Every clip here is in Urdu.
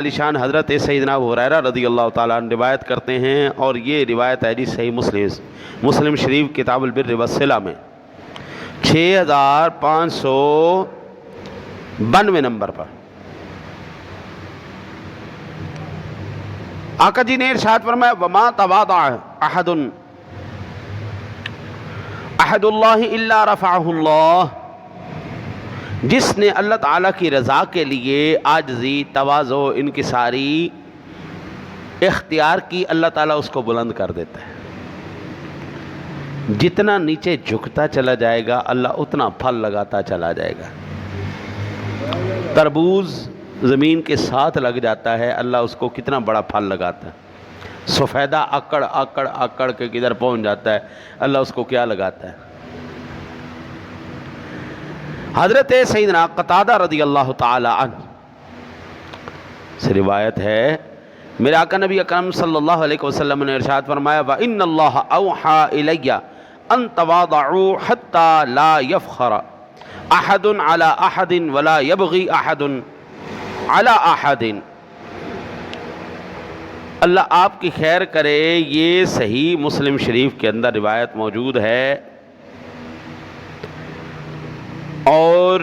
علیشان حضرت سیدنا ابو ہریرہ رضی اللہ تعالیٰ عنہ روایت کرتے ہیں، اور یہ روایت ہے جی صحیح مسلم شریف کتاب البر والصلہ میں 6592 نمبر پر۔ آقا جی نے ارشاد فرمایا وما تواضع احد اللہ الا رفعہ اللہ، جس نے اللہ تعالیٰ کی رضا کے لیے عاجزی، تواضع، انکساری اختیار کی، اللہ تعالیٰ اس کو بلند کر دیتا ہے۔ جتنا نیچے جھکتا چلا جائے گا اللہ اتنا پھل لگاتا چلا جائے گا۔ تربوز زمین کے ساتھ لگ جاتا ہے، اللہ اس کو کتنا بڑا پھل لگاتا ہے۔ سفیدہ اکڑ اکڑ اکڑ کے کدھر پہنچ جاتا ہے، اللہ اس کو کیا لگاتا ہے۔ حضرت سیدنا قتادہ رضی اللہ تعالی عنہ سے روایت ہے، میرے آقا نبی اکرم صلی اللہ علیہ وسلم نے ارشاد فرمایا وَإِنَّ اللَّهَ أَوْحَى إِلَيَّ أَن تَوَاضَعُوا حَتَّى لَا يَفْخَرَ أَحَدٌ عَلَى أَحَدٍ وَلَا يَبْغِي أَحَدٌ عَلَى أَحَدٍ۔ اللہ آپ کی خیر کرے، یہ صحیح مسلم شریف کے اندر روایت موجود ہے، اور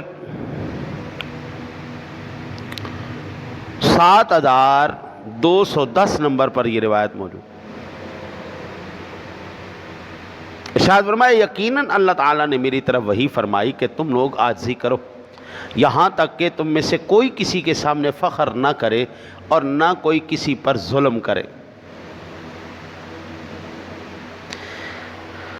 7210 نمبر پر یہ روایت موجود۔ ارشاد فرمایا یقیناً اللہ تعالیٰ نے میری طرف وحی فرمائی کہ تم لوگ عاجزی کرو، یہاں تک کہ تم میں سے کوئی کسی کے سامنے فخر نہ کرے اور نہ کوئی کسی پر ظلم کرے۔